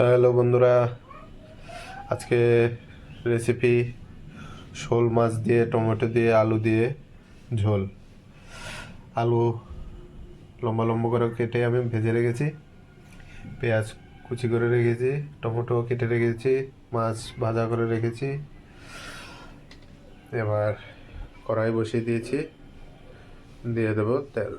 Hello বন্ধুরা, আজকে recipe শোল মাছ দিয়ে টমেটো দিয়ে আলু দিয়ে ঝোল। আলু লম্বা লম্বা করে কেটে আমি ভেজে রেখেছি, পেঁয়াজ কুচি করে রেখেছি, টমেটো কেটে রেখেছি, মাছ ভাজা করে রেখেছি। এবার কড়াই বসিয়ে দিয়েছি, দিয়ে দেবো তেল।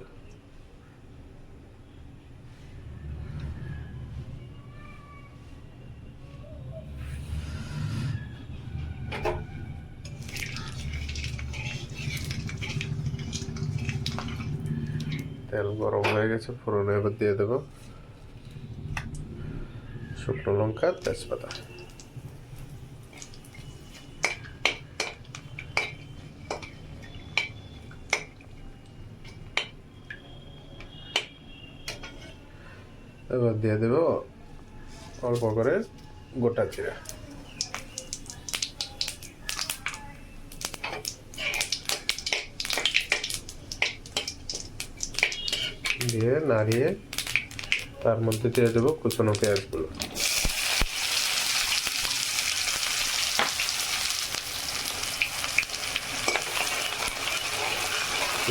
তেল গরম হয়ে গেছে, ফোড়নে এবার দিয়ে দেবো শুকনো লঙ্কা, তেজপাতা। এবার দিয়ে দেবো অল্প করে গোটা জিরা। দিয়ে নাড়িয়ে তার মধ্যে দিয়ে দেবো কুচনো পেঁয়াজগুলো।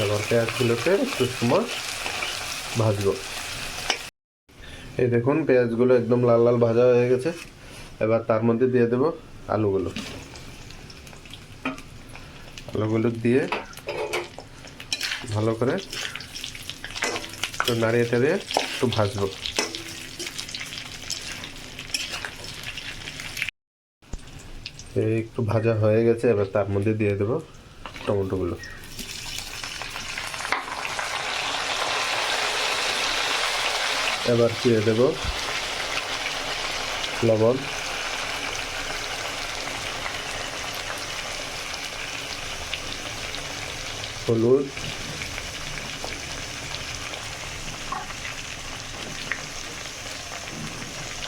এবার পেঁয়াজগুলোকে একটু সময় ভাজবো। এই দেখুন পেঁয়াজগুলো একদম লাল লাল ভাজা হয়ে গেছে। এবার তার মধ্যে দিয়ে দেবো আলুগুলো। আলুগুলো দিয়ে ভালো করে একটু নাড়িয়ে টাড়িয়ে একটু ভাজবো। এই একটু ভাজা হয়ে গেছে, এবার তার মধ্যে দিয়ে দেবো টমেটোগুলো। এবার দিয়ে দেবো লবণ, হলুদ,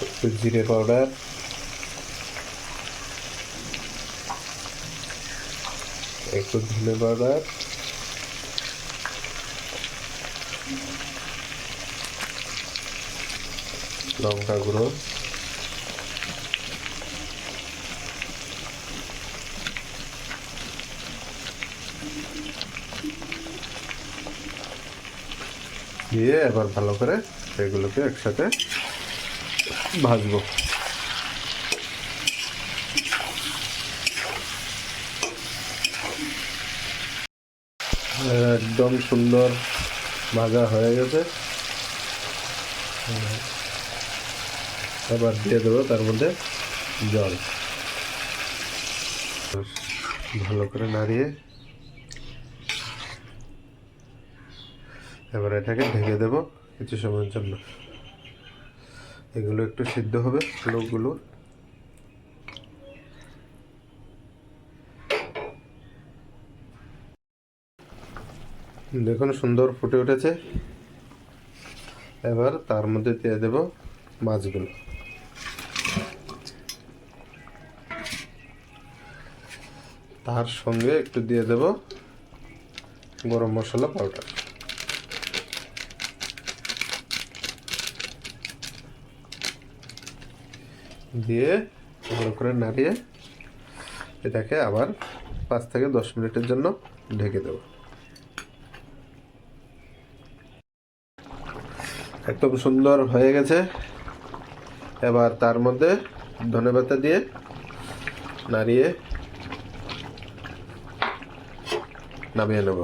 একটু জিরে পাউডার, একটু ধনে পাউডার, লঙ্কা গুঁড়ো, দিয়ে এবার ভালো করে এগুলোকে একসাথে ভাজবো। একদম সুন্দর ভাজা হয়ে গেছে। এবার দিয়ে দেবো তার মধ্যে জল। ভালো করে নাড়িয়ে এবার এটাকে ঢেকে দেবো কিছু সময়ের জন্য। এগুলো একটু সিদ্ধ হবে, আলুগুলো। দেখুন সুন্দর ফুটে উঠেছে। এবার তার মধ্যে দিয়ে দেব মাছগুলো। তার সঙ্গে একটু দিয়ে দেব গরম মশলা পাউডার। দিয়ে ভালো করে নাড়িয়ে এটাকে আবার 5 থেকে 10 মিনিটের জন্য ঢেকে দেব। একদম সুন্দর হয়ে গেছে। এবার তার মধ্যে ধনেপাতা দিয়ে নাড়িয়ে নামিয়ে নেব।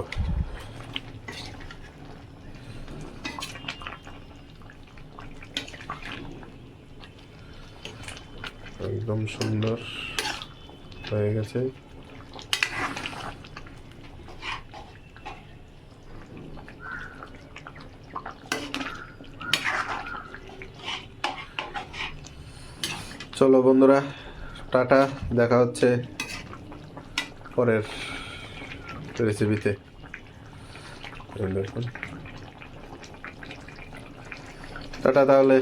একদম সুন্দর হয়ে গেছে। চলো বন্ধুরা, টাটা, দেখা হচ্ছে পরের রেসিপিতে। দেখুন, টাটা তাহলে।